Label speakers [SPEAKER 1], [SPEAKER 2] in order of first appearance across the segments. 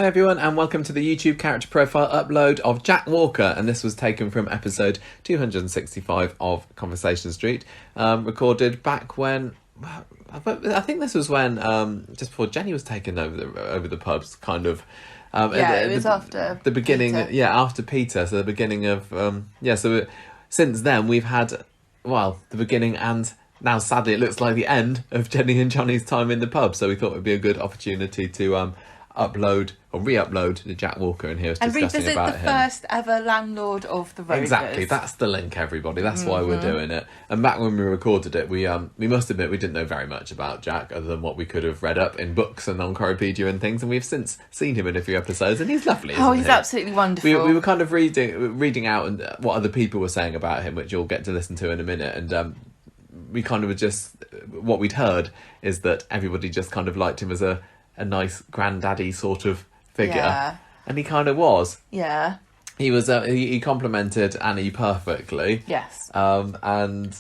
[SPEAKER 1] Hi everyone, and welcome to the YouTube character profile upload of Jack Walker, and this was taken from episode 265 of Conversation Street, recorded back when, I think this was when, just before Jenny was taken over the pubs, kind of.
[SPEAKER 2] It was after
[SPEAKER 1] the beginning.
[SPEAKER 2] Peter.
[SPEAKER 1] Yeah, after Peter. So the beginning of So since then we've had the beginning and now sadly it looks like the end of Jenny and Johnny's time in the pub. So we thought it would be a good opportunity to upload or re-upload the Jack Walker in here
[SPEAKER 2] And
[SPEAKER 1] discussing
[SPEAKER 2] revisit
[SPEAKER 1] about
[SPEAKER 2] the
[SPEAKER 1] him.
[SPEAKER 2] first ever landlord of the Rovers.
[SPEAKER 1] Exactly, that's the link, everybody. That's why we're doing it. And back when we recorded it, we must admit we didn't know very much about Jack other than what we could have read up in books and on Corrie and things. And we've since seen him in a few episodes, and he's lovely.
[SPEAKER 2] Oh,
[SPEAKER 1] isn't
[SPEAKER 2] he's
[SPEAKER 1] he?
[SPEAKER 2] absolutely wonderful.
[SPEAKER 1] We were kind of reading out and what other people were saying about him, which you'll get to listen to in a minute. And we kind of were just what we'd heard is that everybody just kind of liked him as a nice granddaddy sort of figure.
[SPEAKER 2] Yeah.
[SPEAKER 1] And he kind of was.
[SPEAKER 2] Yeah.
[SPEAKER 1] He was. He complimented Annie perfectly.
[SPEAKER 2] Yes.
[SPEAKER 1] And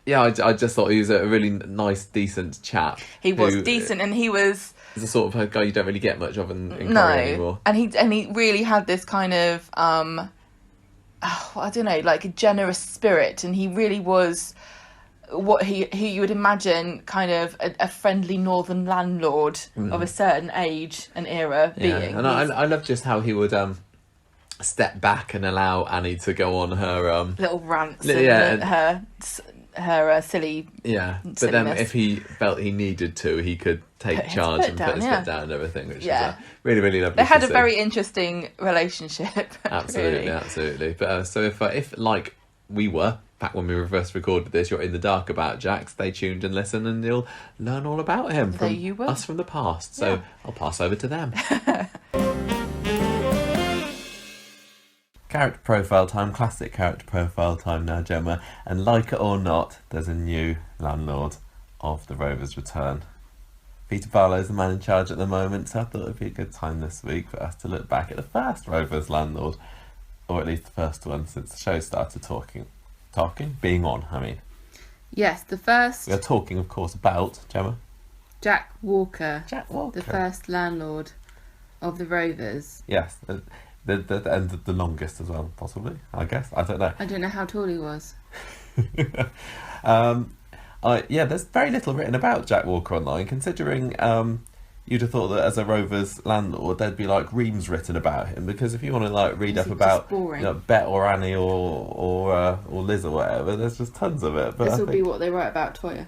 [SPEAKER 1] yeah, I just thought he was a really nice, decent chap.
[SPEAKER 2] He was decent, and he was.
[SPEAKER 1] He's the sort of guy you don't really get much of in Corrie
[SPEAKER 2] No,
[SPEAKER 1] anymore.
[SPEAKER 2] and he really had this kind of I don't know, like a generous spirit, and he really was what he you would imagine kind of a friendly northern landlord of a certain age and era being.
[SPEAKER 1] And I love just how he would step back and allow Annie to go on her
[SPEAKER 2] little rants
[SPEAKER 1] and
[SPEAKER 2] her silly
[SPEAKER 1] but then if he felt he needed to, he could take charge and put his foot down and everything, which is really, really lovely.
[SPEAKER 2] They had
[SPEAKER 1] to
[SPEAKER 2] a
[SPEAKER 1] see.
[SPEAKER 2] very interesting relationship.
[SPEAKER 1] Absolutely,
[SPEAKER 2] really.
[SPEAKER 1] absolutely. But so if like we were back when we first recorded this, you're in the dark about Jack, stay tuned and listen, and you'll learn all about him from us from the past. So I'll pass over to them. Character profile time, classic character profile time now, Gemma. And like it or not, there's a new landlord of the Rovers return. Peter Barlow's the man in charge at the moment, so I thought it'd be a good time this week for us to look back at the first Rovers landlord, or at least the first one since the show started being on, I mean.
[SPEAKER 2] Yes, the first...
[SPEAKER 1] We are talking, of course, about, Gemma?
[SPEAKER 2] Jack Walker.
[SPEAKER 1] Jack Walker.
[SPEAKER 2] The first landlord of the Rovers.
[SPEAKER 1] Yes, and the longest as well, possibly, I guess. I don't know.
[SPEAKER 2] I don't know how tall he was.
[SPEAKER 1] There's very little written about Jack Walker online, considering you'd have thought that as a Rovers landlord there'd be like reams written about him, because if you want to like read up about Bet or Annie or Liz or whatever, there's just tons of it. But
[SPEAKER 2] this will be what they write about Toya.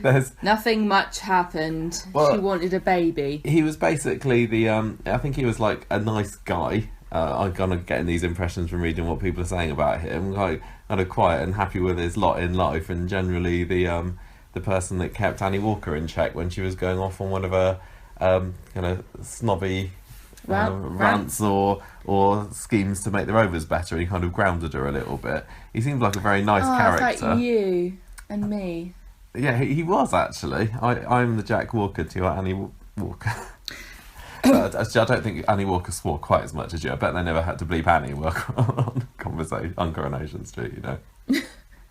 [SPEAKER 1] There's
[SPEAKER 2] nothing much happened. She wanted a baby.
[SPEAKER 1] He was basically the I think he was like a nice guy. I'm kind of getting these impressions from reading what people are saying about him, like kind of quiet and happy with his lot in life, and generally the person that kept Annie Walker in check when she was going off on one of her kind of snobby rants or schemes to make the Rovers better. He kind of grounded her a little bit. He seemed like a very nice character.
[SPEAKER 2] It's like you and me.
[SPEAKER 1] Yeah, he was actually. I'm the Jack Walker to your Annie Walker. Actually, I don't think Annie Walker swore quite as much as you. I bet they never had to bleep Annie on Coronation Street, you know.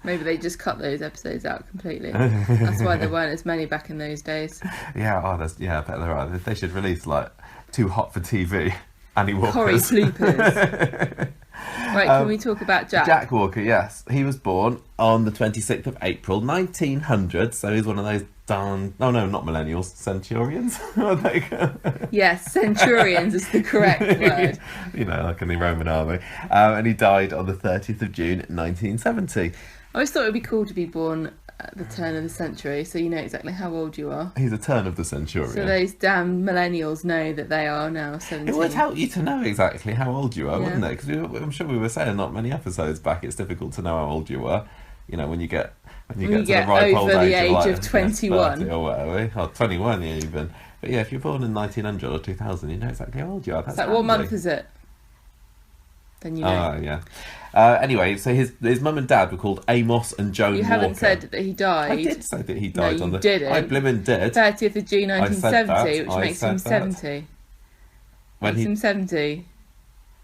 [SPEAKER 2] Maybe they just cut those episodes out completely. That's why there weren't as many back in those days.
[SPEAKER 1] Yeah, I bet there are. They should release like Too Hot for TV Annie Walker.
[SPEAKER 2] Corrie bloopers. Right, can we talk about Jack?
[SPEAKER 1] Jack Walker, yes. He was born on the 26th of April, 1900, so he's one of those not millennials, centurions.
[SPEAKER 2] Yes, centurions is the correct word.
[SPEAKER 1] You know, like in the Roman army. And he died on the 30th of June, 1970.
[SPEAKER 2] I always thought it would be cool to be born at the turn of the century, so you know exactly how old you are.
[SPEAKER 1] He's a turn of the centurion.
[SPEAKER 2] So those damn millennials know that they are now 17.
[SPEAKER 1] It would help you to know exactly how old you are, wouldn't it? Because I'm sure we were saying not many episodes back, it's difficult to know how old you are. You know, when you get to the ripe old age
[SPEAKER 2] of 21
[SPEAKER 1] or whatever, or 21 even. But yeah, if you're born in 1900 or 2000, you know exactly how old you are. That's
[SPEAKER 2] like, what month is it? Then you know.
[SPEAKER 1] Oh, yeah. Anyway, so his mum and dad were called Amos and Joan Walker.
[SPEAKER 2] You haven't said that he died.
[SPEAKER 1] I did say that he died on the...
[SPEAKER 2] didn't.
[SPEAKER 1] I blimmin' did.
[SPEAKER 2] 30th of June 1970, which makes him 70.
[SPEAKER 1] Makes
[SPEAKER 2] him 70.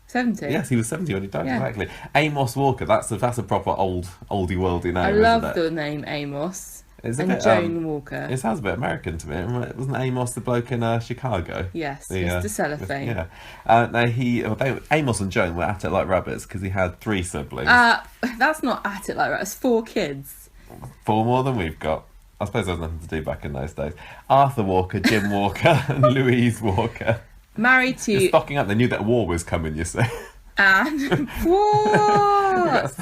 [SPEAKER 2] 70?
[SPEAKER 1] Yes, he was 70 when he died, exactly. Amos Walker, that's a proper oldie worldy name,
[SPEAKER 2] I love the name Amos.
[SPEAKER 1] It's a
[SPEAKER 2] and
[SPEAKER 1] bit,
[SPEAKER 2] Joan Walker.
[SPEAKER 1] it sounds a bit American to me. Wasn't Amos the bloke in Chicago?
[SPEAKER 2] Yes, Mr. Cellophane.
[SPEAKER 1] Yeah. No, Amos and Joan were at it like rabbits because he had 3 siblings.
[SPEAKER 2] That's not at it like that. It's 4 kids.
[SPEAKER 1] 4 more than we've got. I suppose there was nothing to do back in those days. Arthur Walker, Jim Walker, and Louise Walker.
[SPEAKER 2] Married to...
[SPEAKER 1] Just stocking up. They knew that war was coming, you see.
[SPEAKER 2] Anne... What?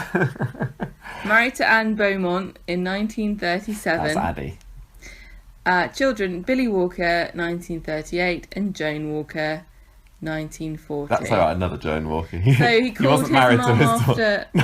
[SPEAKER 2] Married to Anne Beaumont in 1937.
[SPEAKER 1] That's Addie.
[SPEAKER 2] Children, Billy Walker, 1938, and Joan Walker, 1940.
[SPEAKER 1] That's alright, another Joan Walker.
[SPEAKER 2] So he called his mum after... No,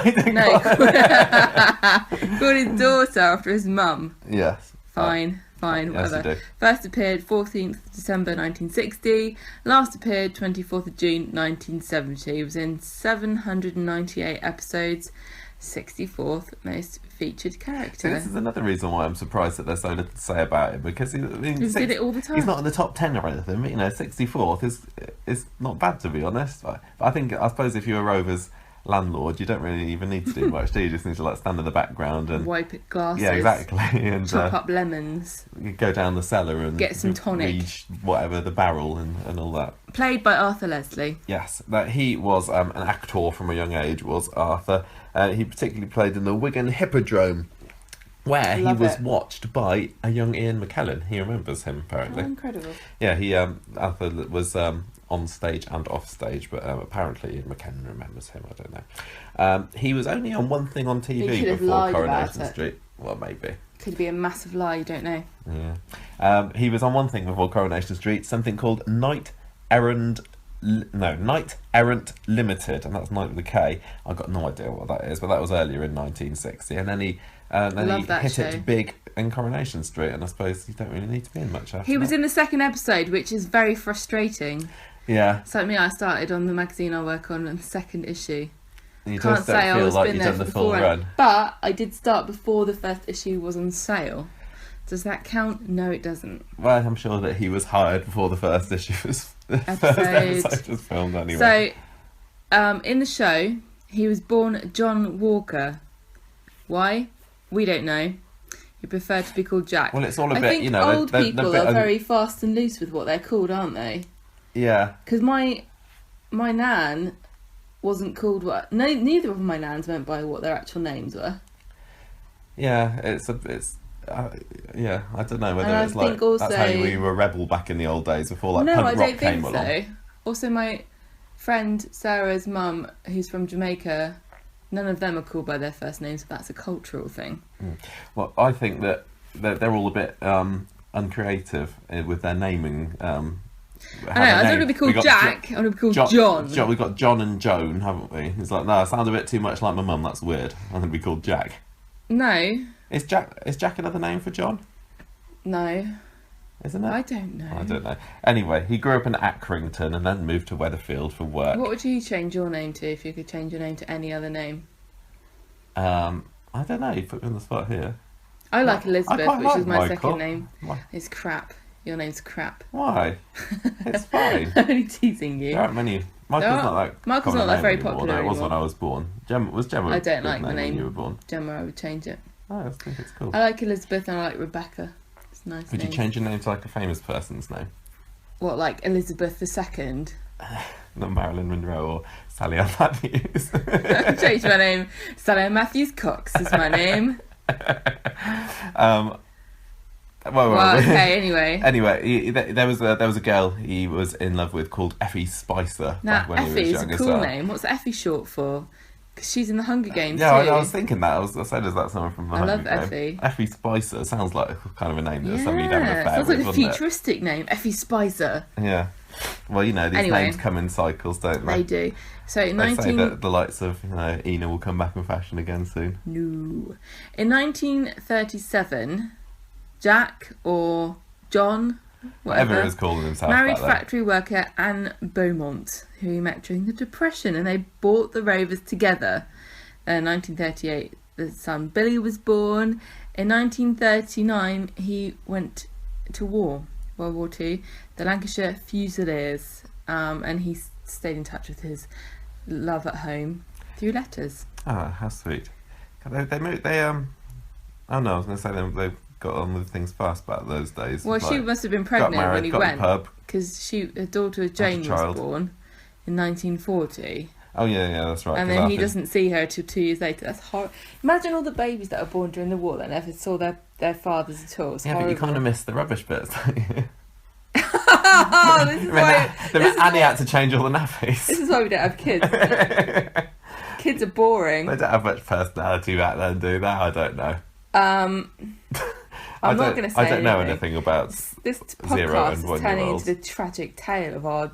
[SPEAKER 2] called his daughter after his mum.
[SPEAKER 1] Yes.
[SPEAKER 2] Fine,
[SPEAKER 1] yes,
[SPEAKER 2] whatever. First appeared 14th December 1960. Last appeared 24th of June 1970. He was in 798 episodes. 64th most featured character.
[SPEAKER 1] So this is another reason why I'm surprised that there's so little to say about him, because he
[SPEAKER 2] did it all the time.
[SPEAKER 1] He's not in the top 10 or anything, but 64th is not bad, to be honest. But I suppose if you're a Rovers landlord, you don't really even need to do much, do you? You just need to stand in the background and
[SPEAKER 2] wipe it glasses.
[SPEAKER 1] Yeah, exactly. And
[SPEAKER 2] chop up lemons.
[SPEAKER 1] You go down the cellar and
[SPEAKER 2] get some tonic.
[SPEAKER 1] Read whatever the barrel and all that.
[SPEAKER 2] Played by Arthur Leslie.
[SPEAKER 1] Yes, that he was an actor from a young age. Was Arthur? He particularly played in the Wigan Hippodrome, where he was watched by a young Ian McKellen. He remembers him apparently.
[SPEAKER 2] Oh, incredible.
[SPEAKER 1] Yeah, Arthur was on stage and off stage, but apparently Ian McKellen remembers him. I don't know. He was only on one thing on TV before Coronation Street. Well, maybe.
[SPEAKER 2] Could be a massive lie. You don't know.
[SPEAKER 1] Yeah. He was on one thing before Coronation Street. Something called Knight Errant Limited, and that's Knight with a K. I've got no idea what that is, but that was earlier in 1960. And then he hit it big in Coronation Street, and I suppose you don't really need to be in much after
[SPEAKER 2] He was in the second episode, which is very frustrating.
[SPEAKER 1] Yeah.
[SPEAKER 2] It's like me, I started on the magazine I work on the second issue.
[SPEAKER 1] You can't say I was like you've done the full run.
[SPEAKER 2] But I did start before the first issue was on sale. Does that count? No, it doesn't.
[SPEAKER 1] Well, I'm sure that he was hired before the first issue was first episode was filmed anyway.
[SPEAKER 2] So, in the show, he was born John Walker. Why? We don't know. He preferred to be called Jack.
[SPEAKER 1] Well, it's all a
[SPEAKER 2] I
[SPEAKER 1] bit,
[SPEAKER 2] think old people are very fast and loose with what they're called, aren't they?
[SPEAKER 1] Yeah.
[SPEAKER 2] Because my nan wasn't called what. No, neither of my nans went by what their actual names were.
[SPEAKER 1] Yeah, yeah, I don't know whether it's like
[SPEAKER 2] also,
[SPEAKER 1] that's how you were a rebel back in the old days before like
[SPEAKER 2] no,
[SPEAKER 1] punk rock
[SPEAKER 2] I
[SPEAKER 1] came
[SPEAKER 2] don't
[SPEAKER 1] along.
[SPEAKER 2] think so. Also, my friend Sarah's mum, who's from Jamaica, none of them are called by their first names. But that's a cultural thing.
[SPEAKER 1] Well, I think that they're all a bit uncreative with their naming.
[SPEAKER 2] I know. I don't want to be called Jack. I want to be called John.
[SPEAKER 1] We've got John and Joan, haven't we? It's like, no, it sounds a bit too much like my mum. That's weird. I'm going to be called Jack.
[SPEAKER 2] No.
[SPEAKER 1] Is Jack another name for John?
[SPEAKER 2] No.
[SPEAKER 1] Isn't it?
[SPEAKER 2] I don't know.
[SPEAKER 1] I don't know. Anyway, he grew up in Accrington and then moved to Weatherfield for work.
[SPEAKER 2] What would you change your name to if you could change your name to any other name?
[SPEAKER 1] I don't know. You put me on the spot here.
[SPEAKER 2] I like Elizabeth, which is my
[SPEAKER 1] Michael.
[SPEAKER 2] second name. It's crap. Your name's crap.
[SPEAKER 1] Why? It's fine.
[SPEAKER 2] I'm only teasing you.
[SPEAKER 1] There aren't many. Michael's not that
[SPEAKER 2] very popular
[SPEAKER 1] anymore. No, it was
[SPEAKER 2] anymore.
[SPEAKER 1] when I was born. Gemma.
[SPEAKER 2] I don't like my name.
[SPEAKER 1] When you were born.
[SPEAKER 2] Gemma, I would change it.
[SPEAKER 1] Oh, I think it's cool.
[SPEAKER 2] I like Elizabeth and I like Rebecca. It's nice.
[SPEAKER 1] Would you change your name to like a famous person's name?
[SPEAKER 2] What, like Elizabeth II?
[SPEAKER 1] Not Marilyn Monroe or Sally Ann Matthews.
[SPEAKER 2] I've changed my name. Sally Ann Matthews Cox is my name. Well, okay, anyway.
[SPEAKER 1] Anyway, there was a girl he was in love with called Effie Spicer.
[SPEAKER 2] Now,
[SPEAKER 1] when
[SPEAKER 2] Effie
[SPEAKER 1] he was
[SPEAKER 2] is
[SPEAKER 1] young
[SPEAKER 2] a cool name. What's Effie short for? Because she's in the Hunger Games
[SPEAKER 1] yeah,
[SPEAKER 2] too.
[SPEAKER 1] I was thinking that. I said, is that someone from the Hunger Games?
[SPEAKER 2] I love Effie.
[SPEAKER 1] Effie Spicer sounds like kind of a name that somebody you'd have an affair
[SPEAKER 2] sounds
[SPEAKER 1] with,
[SPEAKER 2] like a futuristic name. Effie Spicer.
[SPEAKER 1] Yeah. Well, these names come in cycles, don't they?
[SPEAKER 2] They do. So in
[SPEAKER 1] they say that the likes of Ina will come back in fashion again soon.
[SPEAKER 2] No. In 1937, Jack or John, whatever
[SPEAKER 1] is calling himself,
[SPEAKER 2] married factory worker Anne Beaumont, who he met during the Depression, and they bought the Rovers together. In 1938, the son Billy was born. In 1939, he went to war, World War II, the Lancashire Fusiliers, and he stayed in touch with his love at home through letters.
[SPEAKER 1] Oh, how sweet! They moved. Oh no, I was going to say they got on with things fast back those days.
[SPEAKER 2] Well, she
[SPEAKER 1] Like,
[SPEAKER 2] must have been
[SPEAKER 1] got
[SPEAKER 2] pregnant
[SPEAKER 1] married,
[SPEAKER 2] when he
[SPEAKER 1] got
[SPEAKER 2] went,
[SPEAKER 1] a pub.
[SPEAKER 2] because her daughter Jane was
[SPEAKER 1] child.
[SPEAKER 2] born in 1940,
[SPEAKER 1] Oh yeah, that's right.
[SPEAKER 2] and
[SPEAKER 1] 'cause
[SPEAKER 2] then he
[SPEAKER 1] after-
[SPEAKER 2] doesn't see her till 2 years later. That's horrible. Imagine all the babies that are born during the war that never saw their fathers at all. It's
[SPEAKER 1] Yeah, but
[SPEAKER 2] horrible.
[SPEAKER 1] you kind of miss the rubbish bits, don't you?
[SPEAKER 2] Oh, this is why.
[SPEAKER 1] Annie had to change all the nappies.
[SPEAKER 2] This is why we don't have kids. Kids are boring.
[SPEAKER 1] They don't have much personality back then, do they? I don't know.
[SPEAKER 2] I'm not going to say
[SPEAKER 1] I don't know anything about
[SPEAKER 2] this
[SPEAKER 1] 0
[SPEAKER 2] podcast
[SPEAKER 1] and
[SPEAKER 2] is
[SPEAKER 1] 1
[SPEAKER 2] turning
[SPEAKER 1] year
[SPEAKER 2] into
[SPEAKER 1] olds.
[SPEAKER 2] the tragic tale of our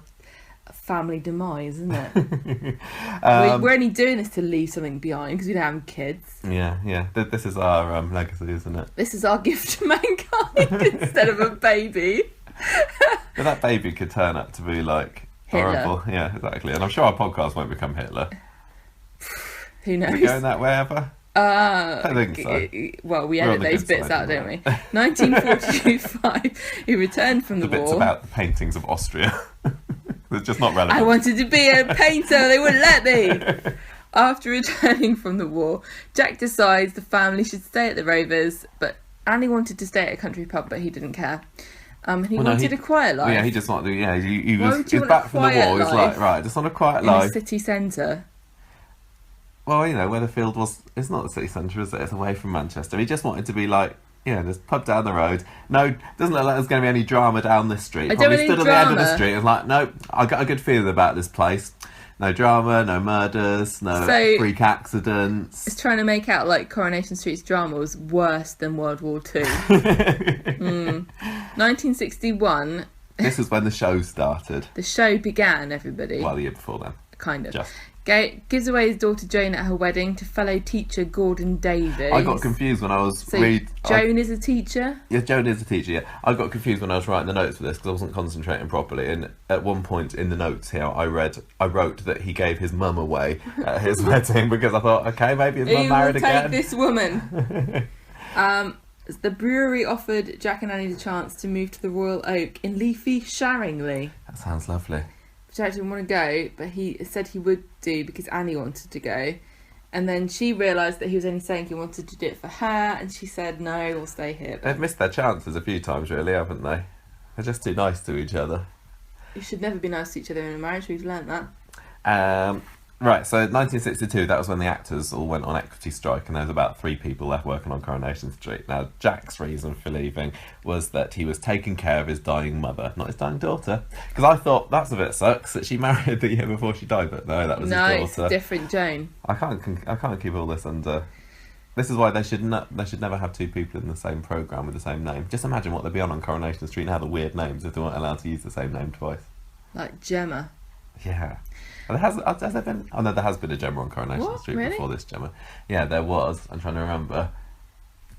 [SPEAKER 2] family demise, isn't it? We're only doing this to leave something behind because we don't have kids.
[SPEAKER 1] Yeah. This is our legacy, isn't it?
[SPEAKER 2] This is our gift to mankind instead of a baby.
[SPEAKER 1] But that baby could turn out to be like
[SPEAKER 2] Hitler.
[SPEAKER 1] horrible. Yeah, exactly. And I'm sure our podcast won't become Hitler.
[SPEAKER 2] Who knows?
[SPEAKER 1] Are we going that way ever? I think so.
[SPEAKER 2] Well, we
[SPEAKER 1] We're
[SPEAKER 2] edit
[SPEAKER 1] on the
[SPEAKER 2] those
[SPEAKER 1] good
[SPEAKER 2] bits
[SPEAKER 1] side,
[SPEAKER 2] out, don't
[SPEAKER 1] aren't
[SPEAKER 2] we? 1945, he returned from the
[SPEAKER 1] The bits
[SPEAKER 2] war.
[SPEAKER 1] about the paintings of Austria. They're just not relevant.
[SPEAKER 2] I wanted to be a painter, they wouldn't let me. After returning from the war, Jack decides the family should stay at the Rovers, but Annie wanted to stay at a country pub, but he didn't care. He wanted a quiet life.
[SPEAKER 1] Yeah, he just wanted. Yeah, he
[SPEAKER 2] Why
[SPEAKER 1] was.
[SPEAKER 2] would
[SPEAKER 1] He
[SPEAKER 2] you
[SPEAKER 1] was
[SPEAKER 2] want a
[SPEAKER 1] back from the
[SPEAKER 2] quiet
[SPEAKER 1] war. He was
[SPEAKER 2] life
[SPEAKER 1] like, right, just want a quiet
[SPEAKER 2] in a
[SPEAKER 1] life.
[SPEAKER 2] city centre.
[SPEAKER 1] Well, you know, Weatherfield was. It's not the city centre, is it? It's away from Manchester. He just wanted to be like, there's a pub down the road. No, doesn't look like there's going to be any drama down this street.
[SPEAKER 2] I don't
[SPEAKER 1] Probably
[SPEAKER 2] want
[SPEAKER 1] stood
[SPEAKER 2] any
[SPEAKER 1] on the end of the
[SPEAKER 2] drama.
[SPEAKER 1] street and was like, no, I got a good feeling about this place. No drama, no murders, no
[SPEAKER 2] So-
[SPEAKER 1] freak accidents.
[SPEAKER 2] It's trying to make out like Coronation Street's drama was worse than World War II. 1961,
[SPEAKER 1] This is when the show started.
[SPEAKER 2] the show began, everybody.
[SPEAKER 1] Well, the year before then.
[SPEAKER 2] Kind of.
[SPEAKER 1] Just.
[SPEAKER 2] Gives away his daughter Joan at her wedding to fellow teacher Gordon Davies.
[SPEAKER 1] I got confused when I was
[SPEAKER 2] So
[SPEAKER 1] read.
[SPEAKER 2] Joan is a teacher?
[SPEAKER 1] Yeah, Joan is a teacher, yeah. I got confused when I was writing the notes for this because I wasn't concentrating properly. And at one point in the notes here, I wrote that he gave his mum away at his wedding because I thought, okay, maybe his mum
[SPEAKER 2] Who
[SPEAKER 1] married
[SPEAKER 2] will take
[SPEAKER 1] again.
[SPEAKER 2] this woman? The brewery offered Jack and Annie the chance to move to the Royal Oak in leafy Sharingley.
[SPEAKER 1] That sounds lovely.
[SPEAKER 2] Jack didn't want to go, but he said he would do because Annie wanted to go. And then she realised that he was only saying he wanted to do it for her, and she said, no, we'll stay here.
[SPEAKER 1] They've missed their chances a few times, really, haven't they? They're just too nice to each other.
[SPEAKER 2] You should never be nice to each other in a marriage, we've learnt that.
[SPEAKER 1] Right, so 1962, that was when the actors all went on equity strike and there was about 3 people left working on Coronation Street. Now, Jack's reason for leaving was that he was taking care of his dying mother, not his dying daughter. Because I thought, that's a bit sucks that she married the year before she died, but no, that was
[SPEAKER 2] No,
[SPEAKER 1] his
[SPEAKER 2] it's
[SPEAKER 1] daughter.
[SPEAKER 2] a different Joan.
[SPEAKER 1] I can't keep all this under... This is why they should never have 2 people in the same programme with the same name. Just imagine what they'd be on Coronation Street and how the weird names if they weren't allowed to use the same name twice.
[SPEAKER 2] Like Gemma.
[SPEAKER 1] Yeah. Has there been... Oh no, there has been a Gemma on Coronation
[SPEAKER 2] What?
[SPEAKER 1] Street
[SPEAKER 2] Really?
[SPEAKER 1] before this Gemma. Yeah, there was. I'm trying to remember.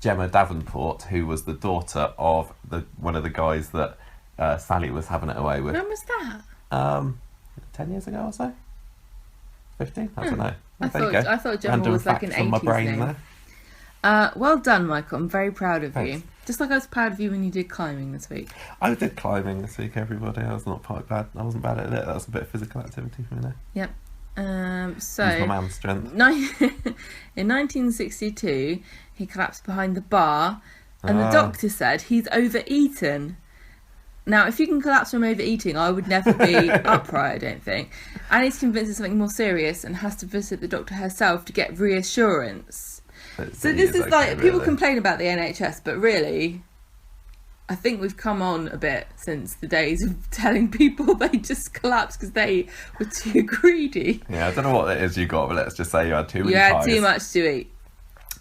[SPEAKER 1] Gemma Davenport, who was the daughter of one of the guys that Sally was having it away with.
[SPEAKER 2] When was that?
[SPEAKER 1] 10 years ago or so? 15? I don't know.
[SPEAKER 2] I
[SPEAKER 1] There you go.
[SPEAKER 2] thought Gemma
[SPEAKER 1] Random
[SPEAKER 2] was like an
[SPEAKER 1] fact from my
[SPEAKER 2] 80s
[SPEAKER 1] brain
[SPEAKER 2] name.
[SPEAKER 1] there.
[SPEAKER 2] Well done, Michael. I'm very proud of you.
[SPEAKER 1] Thanks.
[SPEAKER 2] Just like I was proud of you when you did climbing this week.
[SPEAKER 1] I did climbing this week, everybody. I was not quite bad. I wasn't bad at it. That was a bit of physical activity for me there.
[SPEAKER 2] Yep.
[SPEAKER 1] Use my man's strength.
[SPEAKER 2] In 1962, he collapsed behind the bar, and the
[SPEAKER 1] Ah.
[SPEAKER 2] doctor said he's overeaten. Now, if you can collapse from overeating, I would never be upright, I don't think. Annie's convinced it's something more serious and has to visit the doctor herself to get reassurance. So this is
[SPEAKER 1] okay,
[SPEAKER 2] like, people
[SPEAKER 1] really.
[SPEAKER 2] complain about the NHS, but really, I think we've come on a bit since the days of telling people they just collapsed because they were too greedy.
[SPEAKER 1] Yeah, I don't know what it is you got, but let's just say you had too many
[SPEAKER 2] You had
[SPEAKER 1] pies.
[SPEAKER 2] too much to eat.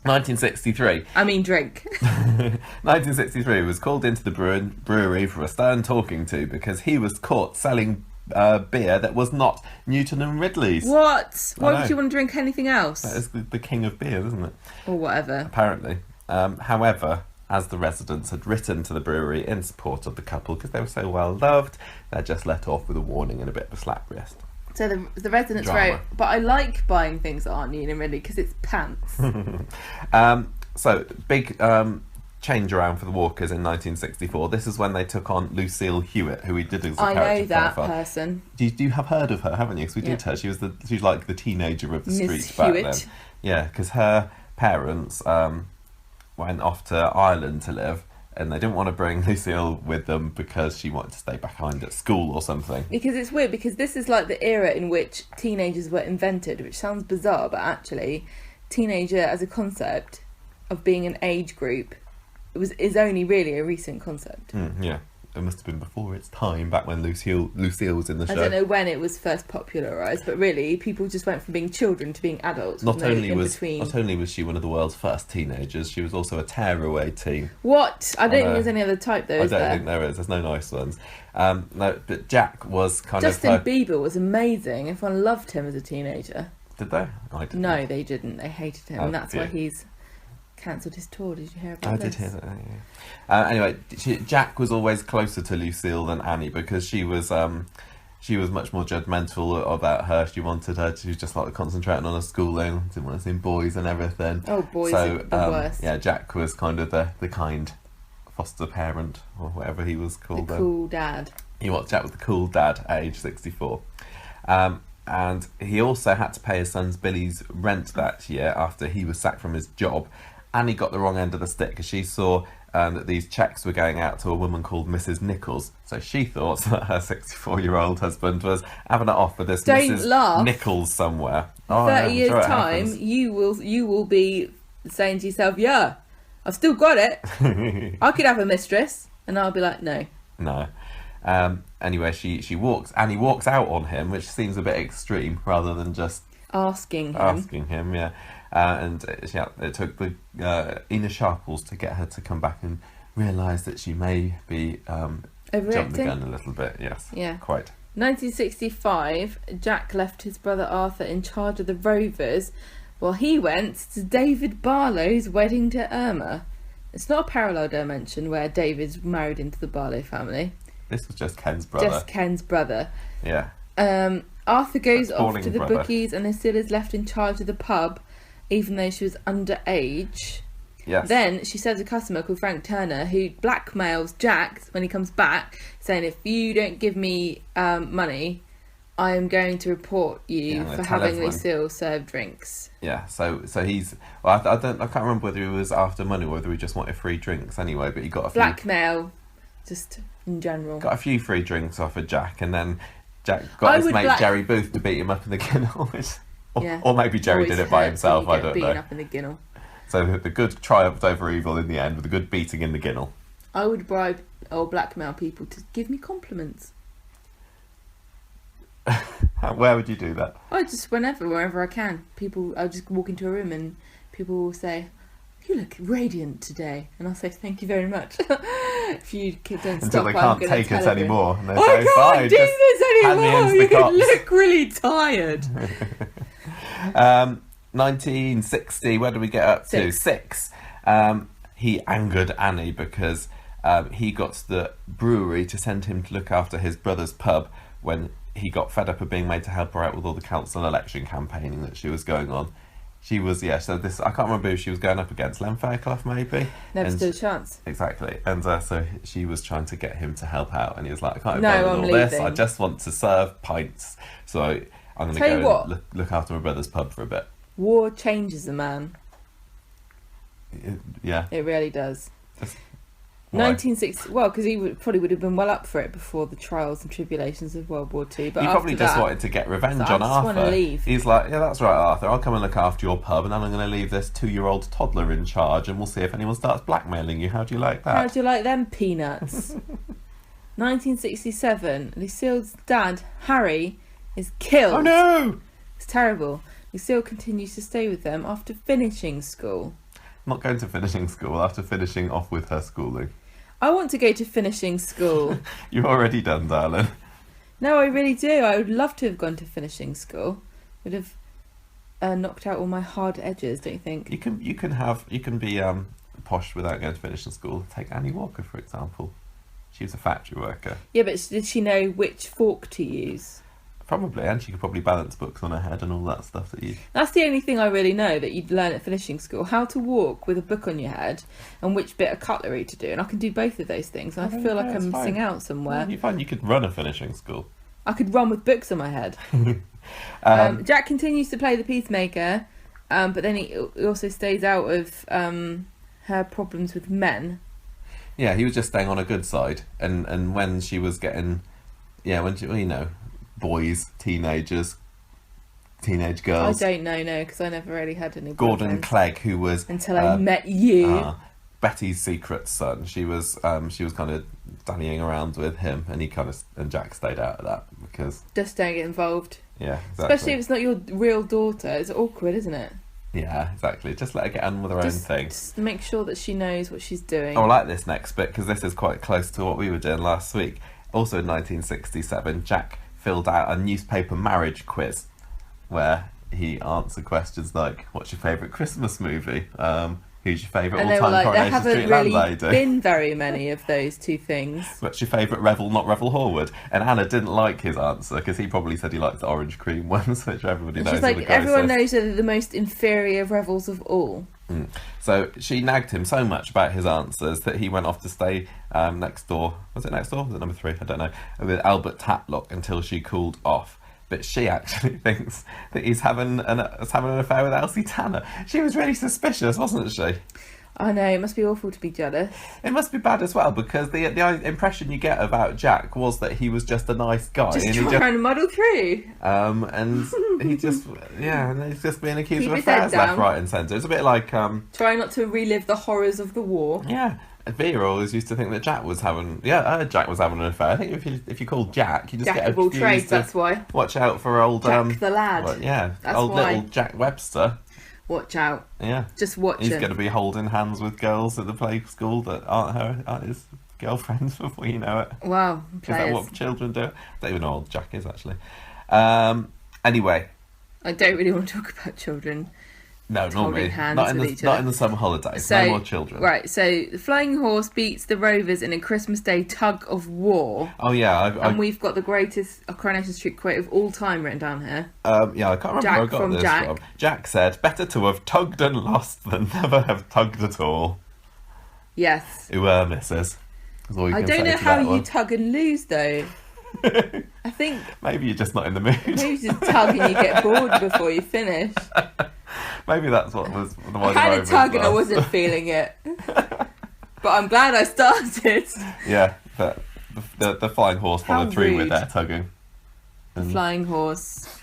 [SPEAKER 1] 1963.
[SPEAKER 2] I mean, drink.
[SPEAKER 1] 1963 was called into the brewery for a stern talking to because he was caught selling beer that was not Newton and Ridley's.
[SPEAKER 2] What? Why
[SPEAKER 1] know.
[SPEAKER 2] would you want to drink anything else?
[SPEAKER 1] That is the king of beer, isn't it?
[SPEAKER 2] Or whatever.
[SPEAKER 1] Apparently. However, as the residents had written to the brewery in support of the couple because they were so well loved, they're just let off with a warning and a bit of a slap wrist.
[SPEAKER 2] So the residents
[SPEAKER 1] Drama.
[SPEAKER 2] wrote, but I like buying things that aren't Newton and Ridley because it's pants.
[SPEAKER 1] So, big change around for the Walkers in 1964. This is when they took on Lucille Hewitt, who we did as a
[SPEAKER 2] I
[SPEAKER 1] character
[SPEAKER 2] know that
[SPEAKER 1] profile.
[SPEAKER 2] person.
[SPEAKER 1] Do you have heard of her, haven't you? Because we
[SPEAKER 2] Yeah.
[SPEAKER 1] did her. She's like the teenager of the
[SPEAKER 2] Miss
[SPEAKER 1] streets back
[SPEAKER 2] Hewitt.
[SPEAKER 1] then. Yeah, because her parents went off to Ireland to live, and they didn't want to bring Lucille with them because she wanted to stay behind at school or something.
[SPEAKER 2] Because it's weird, because this is like the era in which teenagers were invented, which sounds bizarre, but actually, teenager as a concept of being an age group is only really a recent concept.
[SPEAKER 1] Yeah. It must have been before its time, back when Lucille was in the show.
[SPEAKER 2] I don't know when it was first popularised, but really, people just went from being children to being adults.
[SPEAKER 1] Not only was she one of the world's first teenagers, she was also a tearaway teen.
[SPEAKER 2] What? I don't think there's any other type, though,
[SPEAKER 1] I don't think there is. There's no nice ones. No, but Jack was
[SPEAKER 2] Justin Bieber was amazing. Everyone loved him as a teenager.
[SPEAKER 1] Did they? I didn't.
[SPEAKER 2] No, they didn't. They hated him, and that's why he's cancelled his tour. Did you hear about this?
[SPEAKER 1] I did hear that, yeah. Anyway, Jack was always closer to Lucille than Annie because she was much more judgmental about her. She wanted her to just like concentrating on her schooling, didn't want to see boys and everything.
[SPEAKER 2] Oh, boys are the worst.
[SPEAKER 1] Yeah, Jack was kind of the kind foster parent or whatever he was called.
[SPEAKER 2] The cool dad.
[SPEAKER 1] Jack was the cool dad at age 64. And he also had to pay his son's Billy's rent that year after he was sacked from his job. Annie got the wrong end of the stick because she saw that these cheques were going out to a woman called Mrs. Nichols. So she thought that her 64-year-old husband was having it off with this Mrs. Nichols somewhere.
[SPEAKER 2] 30 years' time, you will be saying to yourself, yeah, I've still got it. I could have a mistress. And I'll be like, no.
[SPEAKER 1] No. Anyway, Annie walks out on him, which seems a bit extreme, rather than just
[SPEAKER 2] asking
[SPEAKER 1] him, yeah. And it took the Ina Sharples to get her to come back and realise that she may be jumping the gun a little bit. Yes,
[SPEAKER 2] yeah,
[SPEAKER 1] quite.
[SPEAKER 2] 1965, Jack left his brother Arthur in charge of the Rovers while he went to David Barlow's wedding to Irma. It's not a parallel dimension where David's married into the Barlow family.
[SPEAKER 1] This was just Ken's brother. Yeah.
[SPEAKER 2] Arthur goes off to the bookies and Lucille is left in charge of the pub, even though she was underage.
[SPEAKER 1] Yes.
[SPEAKER 2] Then she serves a customer called Frank Turner who blackmails Jack when he comes back, saying, if you don't give me money, I am going to report you for having Lucille serve drinks.
[SPEAKER 1] Yeah, so he's... Well, I can't remember whether he was after money or whether he just wanted free drinks anyway, but he got a few...
[SPEAKER 2] Blackmail, just in general.
[SPEAKER 1] Got a few free drinks off of Jack, and then Jack got his mate Jerry Booth to beat him up in the kennel. Or maybe Jerry did it by himself, I don't know.
[SPEAKER 2] Up in the ginnel.
[SPEAKER 1] So the good triumphed over evil in the end with a good beating in the ginnel.
[SPEAKER 2] I would bribe or blackmail people to give me compliments.
[SPEAKER 1] Where would you do that?
[SPEAKER 2] Just wherever I can. I'll just walk into a room and people will say, you look radiant today. And I'll say, thank you very much. If you don't
[SPEAKER 1] Until
[SPEAKER 2] stop,
[SPEAKER 1] they can't take it anymore. And they
[SPEAKER 2] I
[SPEAKER 1] say,
[SPEAKER 2] can't do this anymore. You look really tired.
[SPEAKER 1] 1960, where do we get up to? Six. He angered Annie because he got the brewery to send him to look after his brother's pub when he got fed up of being made to help her out with all the council election campaigning that she was going on. She was, so this, I can't remember who she was going up against, Len Fairclough maybe?
[SPEAKER 2] Never stood a chance.
[SPEAKER 1] Exactly. And so she was trying to get him to help out, and he was like, I can't be bothered with all this, I just want to serve pints. So I'm going to go and look after my brother's pub for a bit.
[SPEAKER 2] War changes a man.
[SPEAKER 1] Yeah.
[SPEAKER 2] It really does. 1960. Well, because he probably would have been well up for it before the trials and tribulations of World War II. But
[SPEAKER 1] he probably just wanted to get revenge on Arthur. I just want to leave. He's like, yeah, that's right, Arthur. I'll come and look after your pub, and then I'm going to leave this 2-year-old toddler in charge, and we'll see if anyone starts blackmailing you. How do you like that?
[SPEAKER 2] How do you like them peanuts? 1967. Lucille's dad, Harry, is killed.
[SPEAKER 1] Oh no!
[SPEAKER 2] It's terrible. Lucille continues to stay with them after finishing school.
[SPEAKER 1] I'm not going to finishing school after finishing off with her schooling.
[SPEAKER 2] I want to go to finishing school.
[SPEAKER 1] You're already done, darling.
[SPEAKER 2] No, I really do. I would love to have gone to finishing school. Would have knocked out all my hard edges, don't you think?
[SPEAKER 1] You can be posh without going to finishing school. Take Annie Walker, for example. She was a factory worker.
[SPEAKER 2] Yeah, but did she know which fork to use?
[SPEAKER 1] Probably, and she could probably balance books on her head and all that stuff that you...
[SPEAKER 2] That's the only thing I really know that you'd learn at finishing school. How to walk with a book on your head and which bit of cutlery to do. And I can do both of those things. And I feel like I'm missing out somewhere.
[SPEAKER 1] You find you could run a finishing school.
[SPEAKER 2] I could run with books on my head. Jack continues to play the peacemaker, but then he also stays out of her problems with men.
[SPEAKER 1] Yeah, he was just staying on a good side, and when she was getting, when she, boys, teenagers, teenage girls.
[SPEAKER 2] I don't know, no, because I never really had any.
[SPEAKER 1] Gordon Clegg, who was
[SPEAKER 2] until I met you.
[SPEAKER 1] Betty's secret son. She was kind of dallying around with him, and Jack stayed out of that because
[SPEAKER 2] just don't get involved.
[SPEAKER 1] Yeah, exactly.
[SPEAKER 2] Especially if it's not your real daughter. It's awkward, isn't it?
[SPEAKER 1] Yeah, exactly. Just let her get on with her own thing.
[SPEAKER 2] Just make sure that she knows what she's doing.
[SPEAKER 1] I like this next bit because this is quite close to what we were doing last week. Also in 1967, Jack filled out a newspaper marriage quiz where he answered questions like, what's your favourite Christmas movie? Who's your favourite all-time Coronation Street landlady?
[SPEAKER 2] There haven't really been very many of those two things.
[SPEAKER 1] What's your favourite Revel, not Revel Horwood? And Anna didn't like his answer because he probably said he liked the orange cream ones, which everybody knows.
[SPEAKER 2] She's like, everyone knows they're the most inferior Revels of all.
[SPEAKER 1] So she nagged him so much about his answers that he went off to stay next door. Was it next door? Was it number 3? I don't know. With Albert Tatlock until she cooled off. But she actually thinks that he's having an affair with Elsie Tanner. She was really suspicious, wasn't she?
[SPEAKER 2] I know, it must be awful to be jealous.
[SPEAKER 1] It must be bad as well, because the impression you get about Jack was that he was just a nice guy.
[SPEAKER 2] Just trying to muddle through.
[SPEAKER 1] And he just, and he's just being accused of affairs left, right and centre. It's a bit like...
[SPEAKER 2] try not to relive the horrors of the war.
[SPEAKER 1] Yeah. Vera always used to think that Jack was having... Yeah, I heard Jack was having an affair. I think if you call Jack, you just
[SPEAKER 2] Jack
[SPEAKER 1] get
[SPEAKER 2] of all trades, that's why.
[SPEAKER 1] Watch out for old...
[SPEAKER 2] Jack the lad.
[SPEAKER 1] Well,
[SPEAKER 2] that's
[SPEAKER 1] old
[SPEAKER 2] why.
[SPEAKER 1] Little Jack Webster.
[SPEAKER 2] Watch out.
[SPEAKER 1] Yeah.
[SPEAKER 2] Just watch
[SPEAKER 1] He's
[SPEAKER 2] him.
[SPEAKER 1] going to be holding hands with girls at the play school that aren't his girlfriends before you know it.
[SPEAKER 2] Wow.
[SPEAKER 1] Is that what children do? I don't even know how old Jack is, actually. Anyway.
[SPEAKER 2] I don't really want to talk about children.
[SPEAKER 1] No, normally. Not in the summer holidays. No more children.
[SPEAKER 2] Right, so the Flying Horse beats the Rovers in a Christmas Day tug of war.
[SPEAKER 1] Oh, yeah.
[SPEAKER 2] And we've got the greatest Coronation Street quote of all time written down here.
[SPEAKER 1] Yeah, I can't remember where I got this from. Jack said, better to have tugged and lost than never have tugged at all.
[SPEAKER 2] Yes.
[SPEAKER 1] Who misses.
[SPEAKER 2] I don't know how you tug and lose, though. I think...
[SPEAKER 1] Maybe you're just not in the mood.
[SPEAKER 2] Maybe you just tug and you get bored before you finish.
[SPEAKER 1] Maybe that's what was the one.
[SPEAKER 2] I had a tug and I wasn't feeling it. But I'm glad I started.
[SPEAKER 1] Yeah, but the Flying Horse followed through with their tugging.
[SPEAKER 2] The Flying Horse.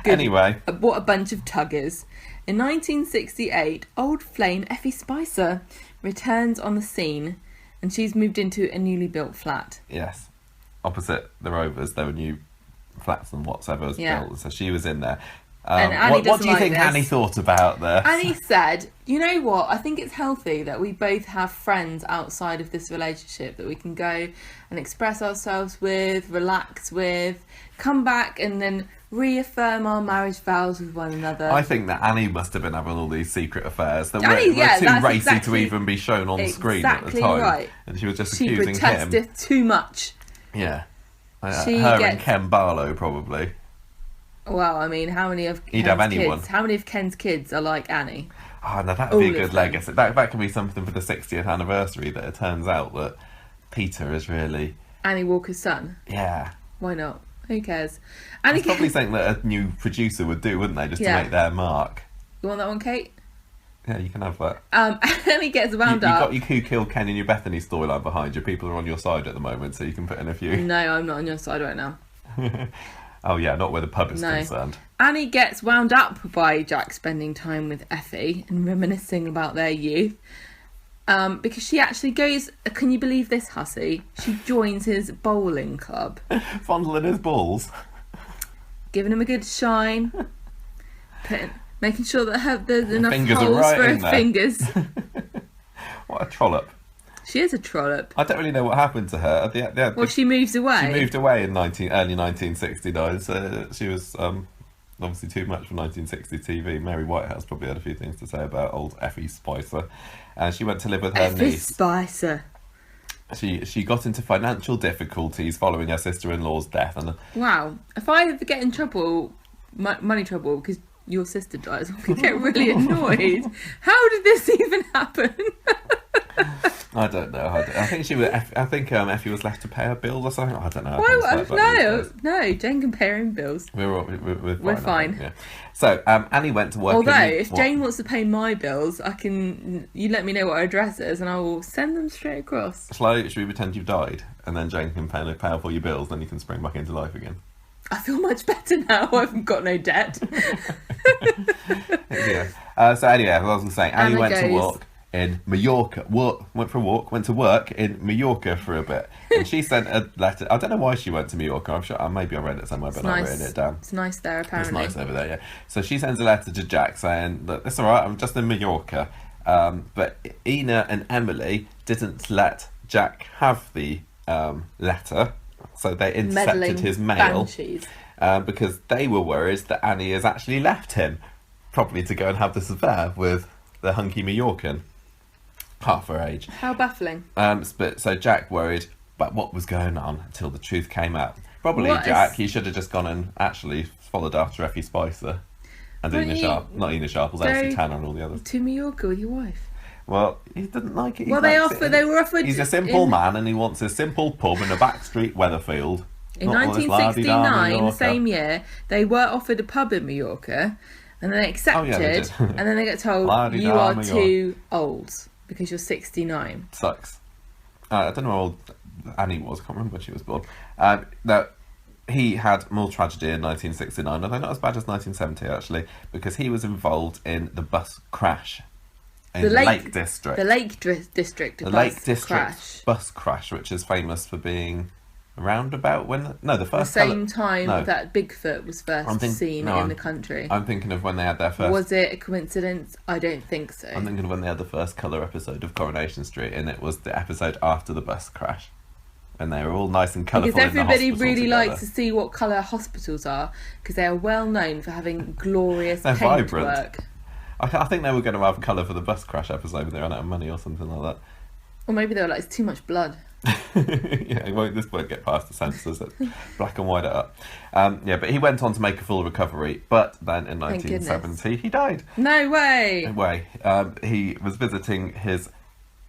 [SPEAKER 1] Good. Anyway.
[SPEAKER 2] What a bunch of tuggers. In 1968, old flame Effie Spicer returns on the scene and she's moved into a newly built flat.
[SPEAKER 1] Yes. Opposite the Rovers, there were new flats and whatever was built, so she was in there. What do you think Annie thought about this?
[SPEAKER 2] Annie said, you know what, I think it's healthy that we both have friends outside of this relationship that we can go and express ourselves with, relax with, come back and then reaffirm our marriage vows with one another.
[SPEAKER 1] I think that Annie must have been having all these secret affairs that were too racy to even be shown on screen at the time. Right. And she was just accusing him.
[SPEAKER 2] She protested too much.
[SPEAKER 1] Yeah. And Ken Barlow, probably.
[SPEAKER 2] Well, I mean, how many of Ken's kids are like Annie?
[SPEAKER 1] Oh, no, that would be a good legacy. That could be something for the 60th anniversary, that it turns out that Peter is really...
[SPEAKER 2] Annie Walker's son?
[SPEAKER 1] Yeah.
[SPEAKER 2] Why not? Who cares?
[SPEAKER 1] It's probably something that a new producer would do, wouldn't they? Just to make their mark.
[SPEAKER 2] You want that one, Kate?
[SPEAKER 1] Yeah, you can have that.
[SPEAKER 2] Annie gets wound up.
[SPEAKER 1] You've got your Who Killed Ken and your Bethany storyline behind you. People are on your side at the moment, so you can put in a few.
[SPEAKER 2] No, I'm not on your side right now.
[SPEAKER 1] Oh yeah, not where the pub is concerned.
[SPEAKER 2] Annie gets wound up by Jack spending time with Effie and reminiscing about their youth. Because she actually goes, can you believe this, hussy? She joins his bowling club.
[SPEAKER 1] Fondling his balls.
[SPEAKER 2] Giving him a good shine. Making sure that there's enough holes for her fingers.
[SPEAKER 1] What a trollop.
[SPEAKER 2] She is a trollop.
[SPEAKER 1] I don't really know what happened to her.
[SPEAKER 2] Well, she moves away.
[SPEAKER 1] She moved away in early 1969, so she was obviously too much for 1960 TV. Mary Whitehouse probably had a few things to say about old Effie Spicer. And she went to live with her niece.
[SPEAKER 2] Effie Spicer.
[SPEAKER 1] She got into financial difficulties following her sister-in-law's death. And
[SPEAKER 2] wow. If I ever get in trouble, money trouble, because your sister dies, I could get really annoyed. How did this even happen?
[SPEAKER 1] I don't know. I think she was. I think Effie was left to pay her bills or something. I don't know.
[SPEAKER 2] Why? No. Jane can pay her own bills.
[SPEAKER 1] We're
[SPEAKER 2] fine.
[SPEAKER 1] Yeah. So Annie went to work.
[SPEAKER 2] Although, if Jane wants to pay my bills, you let me know what her address is, and I will send them straight across.
[SPEAKER 1] Should we pretend you've died, and then Jane can pay off all your bills, then you can spring back into life again?
[SPEAKER 2] I feel much better now. I've got no debt.
[SPEAKER 1] Yeah. So anyway, as I was saying, Annie went to work in Mallorca. Went to work in Mallorca for a bit, and she sent a letter. I don't know why she went to Mallorca. I'm sure maybe I read it somewhere, but I've written it down.
[SPEAKER 2] It's nice there, apparently.
[SPEAKER 1] It's nice over there, yeah. So she sends a letter to Jack saying, "Look, it's all right. I'm just in Mallorca." But Ina and Emily didn't let Jack have the letter, so they intercepted his mail because they were worried that Annie has actually left him, probably to go and have this affair with the hunky Mallorcan. Half her age.
[SPEAKER 2] How baffling.
[SPEAKER 1] So Jack worried about what was going on until the truth came out. Probably Jack, he should have just gone and actually followed after Effie Spicer and Ina Sharples, Elsie Tanner and all the others.
[SPEAKER 2] To Mallorca with your wife?
[SPEAKER 1] Well, he didn't like it.
[SPEAKER 2] Well, they were offered...
[SPEAKER 1] He's a simple man and he wants a simple pub in a backstreet Weatherfield.
[SPEAKER 2] In 1969, the same year, they were offered a pub in Mallorca and then they accepted and then they got told, you are too old. Because you're 69.
[SPEAKER 1] Sucks. I don't know how old Annie was. I can't remember when she was born. No, he had more tragedy in 1969, although not as bad as 1970 actually, because he was involved in the bus crash in the Lake District.
[SPEAKER 2] The Lake District.
[SPEAKER 1] The Lake District bus crash, which is famous for being around about the same
[SPEAKER 2] time that Bigfoot was first seen in the country.
[SPEAKER 1] I'm thinking of when they had their first...
[SPEAKER 2] Was it a coincidence? I don't think so.
[SPEAKER 1] I'm thinking of when they had the first colour episode of Coronation Street, and it was the episode after the bus crash. And they were all nice and colourful.
[SPEAKER 2] Because everybody really likes to see what colour hospitals are, because they are well known for having glorious paintwork.
[SPEAKER 1] Vibrant. I think they were going to have colour for the bus crash episode, but they ran out of money or something like that.
[SPEAKER 2] Or maybe they were like, it's too much blood.
[SPEAKER 1] Yeah, this won't get past the censors. Black and white it up. But he went on to make a full recovery, but then in 1970 he died.
[SPEAKER 2] No way!
[SPEAKER 1] No way. He was visiting his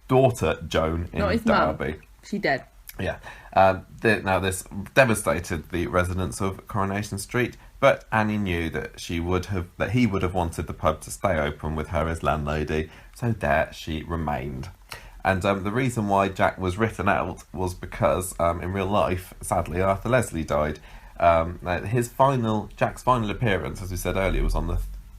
[SPEAKER 1] daughter Joan in Derby.
[SPEAKER 2] Mum. She dead.
[SPEAKER 1] Yeah. Now this devastated the residents of Coronation Street, but Annie knew that he would have wanted the pub to stay open with her as landlady, so there she remained. And the reason why Jack was written out was because in real life, sadly, Arthur Leslie died. Jack's final appearance, as we said earlier, was on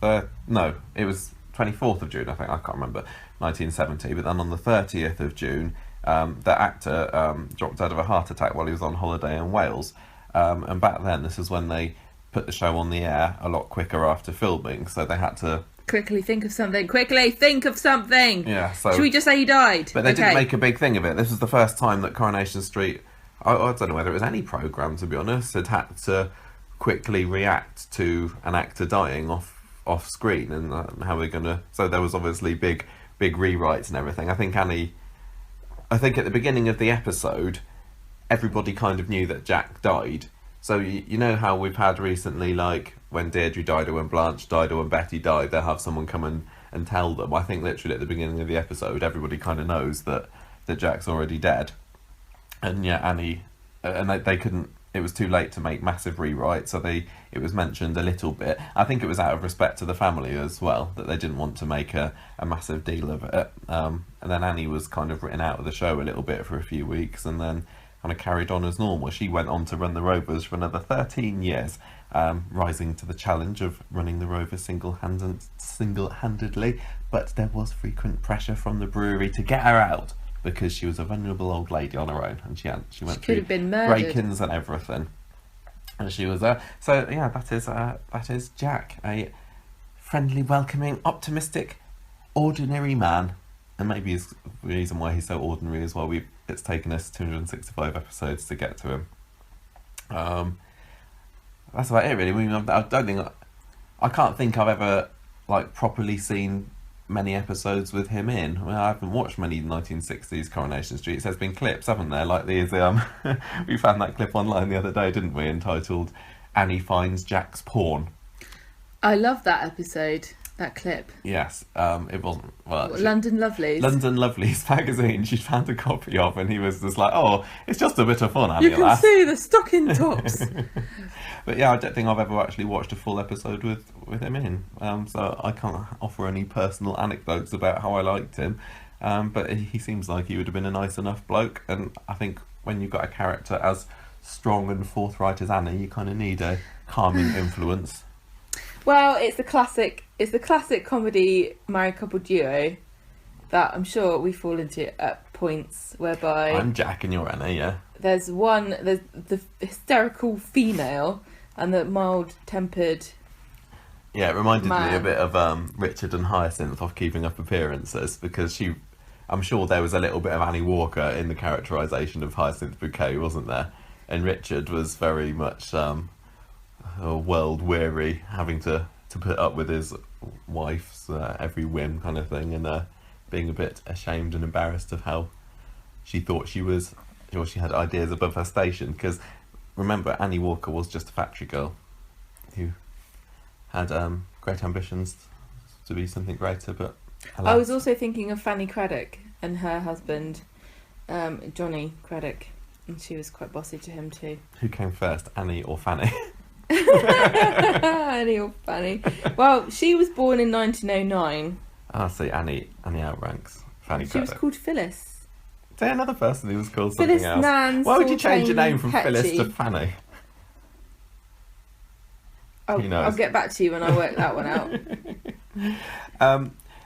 [SPEAKER 1] it was 24th of June, I think, I can't remember, 1970. But then on the 30th of June, the actor dropped dead of a heart attack while he was on holiday in Wales. And back then, this is when they put the show on the air a lot quicker after filming, so they had to...
[SPEAKER 2] Quickly think of something!
[SPEAKER 1] Yeah, so...
[SPEAKER 2] Should we just say he died?
[SPEAKER 1] But they didn't make a big thing of it. This was the first time that Coronation Street, I don't know whether it was any programme, to be honest, had to quickly react to an actor dying off screen, and how we're going to... So there was obviously big rewrites and everything. I think at the beginning of the episode, everybody kind of knew that Jack died. So you know how we've had recently, like, when Deirdre died or when Blanche died or when Betty died, they'll have someone come and tell them. I think literally at the beginning of the episode, everybody kind of knows that Jack's already dead. And yeah, Annie... And they couldn't... It was too late to make massive rewrites, so it was mentioned a little bit. I think it was out of respect to the family as well, that they didn't want to make a massive deal of it. And then Annie was kind of written out of the show a little bit for a few weeks, and then kind of carried on as normal. She went on to run the Rovers for another 13 years, rising to the challenge of running the Rovers single-handedly, but there was frequent pressure from the brewery to get her out, because she was a vulnerable old lady on her own, and she went through break-ins and everything, and she was so yeah, that is Jack, a friendly, welcoming, optimistic, ordinary man. And maybe the reason why he's so ordinary is why it's taken us 265 episodes to get to him. That's about it, really. I can't think I've ever properly seen many episodes with him in. I haven't watched many 1960s Coronation Streets. There's been clips, haven't there? Like these, we found that clip online the other day, didn't we? Entitled "Annie Finds Jack's Porn."
[SPEAKER 2] I love that episode. That clip.
[SPEAKER 1] Yes, it wasn't. Well,
[SPEAKER 2] London Lovelies.
[SPEAKER 1] London Lovelies magazine. She found a copy of, and he was just like, "Oh, it's just a bit of fun, Annie,
[SPEAKER 2] You can
[SPEAKER 1] lass."
[SPEAKER 2] see the stocking tops.
[SPEAKER 1] But yeah, I don't think I've ever actually watched a full episode with him in. So I can't offer any personal anecdotes about how I liked him. But he seems like he would have been a nice enough bloke, and I think when you've got a character as strong and forthright as Annie, you kind of need a calming influence.
[SPEAKER 2] Well, it's the classic comedy married couple duo that I'm sure we fall into at points whereby
[SPEAKER 1] I'm Jack and you're Annie, yeah.
[SPEAKER 2] there's the hysterical female and the mild-tempered.
[SPEAKER 1] Yeah, it reminded me a
[SPEAKER 2] Man.
[SPEAKER 1] bit of Richard and Hyacinth off Keeping Up Appearances, because I'm sure there was a little bit of Annie Walker in the characterisation of Hyacinth Bouquet, wasn't there? And Richard was very much world weary, having to put up with his wife's every whim kind of thing, and being a bit ashamed and embarrassed of how she thought she was, or she had ideas above her station. Because remember, Annie Walker was just a factory girl who had great ambitions to be something greater, but alas.
[SPEAKER 2] I was also thinking of Fanny Craddock and her husband, Johnny Craddock, and she was quite bossy to him too.
[SPEAKER 1] Who came first, Annie or Fanny?
[SPEAKER 2] Annie or Fanny. Well, she was born in 1909.
[SPEAKER 1] I see. Annie outranks Fanny
[SPEAKER 2] She was
[SPEAKER 1] Craddock.
[SPEAKER 2] called Phyllis.
[SPEAKER 1] Is there another person who was called
[SPEAKER 2] Phyllis
[SPEAKER 1] something else?
[SPEAKER 2] Nan
[SPEAKER 1] Why would you change your
[SPEAKER 2] Sultana
[SPEAKER 1] name from Phyllis to
[SPEAKER 2] Petchy.
[SPEAKER 1] Fanny? Who knows?
[SPEAKER 2] I'll get back to you when I work that one out.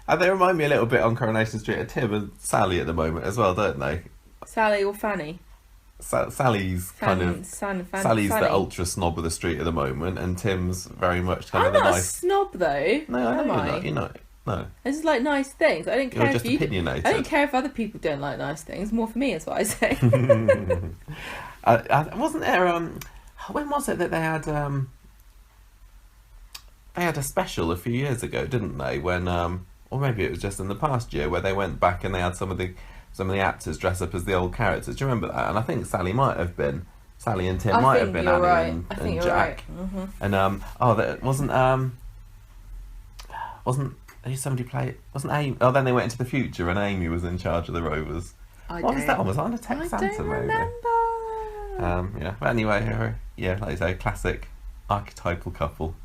[SPEAKER 1] And they remind me a little bit on Coronation Street of Tim and Sally at the moment as well, don't they?
[SPEAKER 2] Sally or Fanny?
[SPEAKER 1] Sally's kind of Sally's
[SPEAKER 2] Fanny.
[SPEAKER 1] the ultra snob of the street at the moment, and Tim's very much kind
[SPEAKER 2] I'm
[SPEAKER 1] of the
[SPEAKER 2] not a
[SPEAKER 1] nice.
[SPEAKER 2] snob though.
[SPEAKER 1] No, I know
[SPEAKER 2] am
[SPEAKER 1] you're
[SPEAKER 2] I?
[SPEAKER 1] not. You're not. No,
[SPEAKER 2] I just like nice things. I don't care
[SPEAKER 1] you're
[SPEAKER 2] if
[SPEAKER 1] just
[SPEAKER 2] you.
[SPEAKER 1] opinionated.
[SPEAKER 2] I don't care if other people don't like nice things. More for me is what I say.
[SPEAKER 1] Wasn't there? When was it that they had? They had a special a few years ago, didn't they? When or maybe it was just in the past year, where they went back and they had some of the actors dress up as the old characters. Do you remember that? And I think Sally and Tim might have been Annie
[SPEAKER 2] right.
[SPEAKER 1] and,
[SPEAKER 2] I think you're
[SPEAKER 1] Jack.
[SPEAKER 2] right. Mm-hmm.
[SPEAKER 1] And that wasn't somebody play? Wasn't Amy? Oh, then they went into the future and Amy was in charge of the Rovers. What was that one? Was that on a Tex Santa
[SPEAKER 2] I don't
[SPEAKER 1] movie?
[SPEAKER 2] remember.
[SPEAKER 1] Yeah. But anyway, yeah, like I say, classic archetypal couple.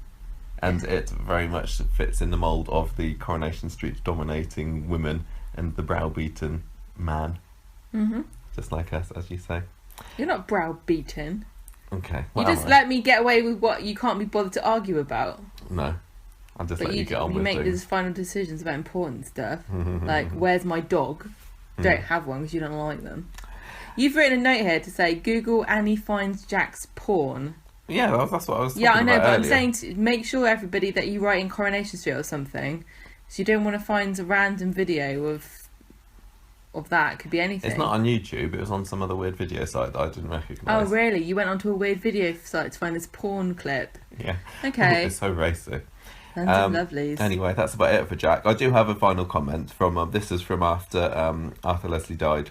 [SPEAKER 1] And it very much fits in the mould of the Coronation Street dominating women and the browbeaten man.
[SPEAKER 2] Mm-hmm.
[SPEAKER 1] Just like us, as you say.
[SPEAKER 2] You're not browbeaten.
[SPEAKER 1] Okay.
[SPEAKER 2] You
[SPEAKER 1] What
[SPEAKER 2] just
[SPEAKER 1] am I?
[SPEAKER 2] let me get away with what you can't be bothered to argue about.
[SPEAKER 1] No. I'll just
[SPEAKER 2] But
[SPEAKER 1] let you get on
[SPEAKER 2] you
[SPEAKER 1] with
[SPEAKER 2] make
[SPEAKER 1] things.
[SPEAKER 2] these final decisions about important stuff. Like, where's my dog? Don't have one because you don't like them. You've written a note here to say, Google Annie finds Jack's porn.
[SPEAKER 1] Yeah, that's what I was talking
[SPEAKER 2] Yeah, I know,
[SPEAKER 1] about
[SPEAKER 2] but I'm
[SPEAKER 1] earlier.
[SPEAKER 2] saying to make sure everybody that you write in Coronation Street or something, so you don't want to find a random video of that. It could be anything.
[SPEAKER 1] It's not on YouTube, it was on some other weird video site that I didn't recognise.
[SPEAKER 2] Oh, really? You went onto a weird video site to find this porn clip?
[SPEAKER 1] Yeah.
[SPEAKER 2] Okay.
[SPEAKER 1] It's so racy.
[SPEAKER 2] London Lovelies.
[SPEAKER 1] Anyway, that's about it for Jack. I do have a final comment from this is from after Arthur Leslie died.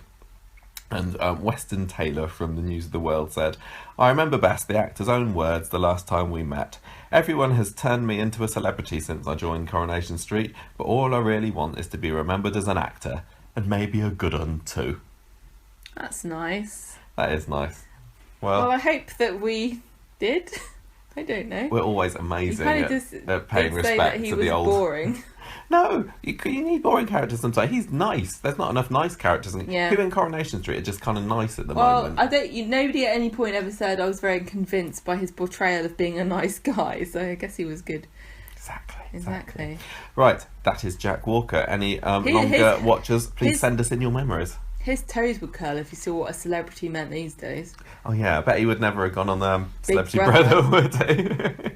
[SPEAKER 1] And Weston Taylor from the News of the World said, I remember best the actor's own words the last time we met. Everyone has turned me into a celebrity since I joined Coronation Street, but all I really want is to be remembered as an actor, and maybe a good one too.
[SPEAKER 2] That's nice.
[SPEAKER 1] That is nice.
[SPEAKER 2] Well, I hope that we did. I don't know.
[SPEAKER 1] We're always
[SPEAKER 2] You
[SPEAKER 1] amazing
[SPEAKER 2] kind of
[SPEAKER 1] at,
[SPEAKER 2] just
[SPEAKER 1] at paying
[SPEAKER 2] did say that
[SPEAKER 1] respect
[SPEAKER 2] he
[SPEAKER 1] to
[SPEAKER 2] was
[SPEAKER 1] the old...
[SPEAKER 2] boring.
[SPEAKER 1] No, you need boring characters sometimes. He's nice. There's not enough nice characters.
[SPEAKER 2] Yeah.
[SPEAKER 1] Who in Coronation Street are just kind of nice at the
[SPEAKER 2] Well,
[SPEAKER 1] moment.
[SPEAKER 2] nobody at any point ever said I was very convinced by his portrayal of being a nice guy, so I guess he was good.
[SPEAKER 1] Exactly. Right, that is Jack Walker. Any longer watchers, please send us in your memories.
[SPEAKER 2] His toes would curl if he saw what a celebrity meant these days.
[SPEAKER 1] Oh yeah, I bet he would never have gone on
[SPEAKER 2] Big
[SPEAKER 1] Celebrity
[SPEAKER 2] Brother.
[SPEAKER 1] Brother, would he?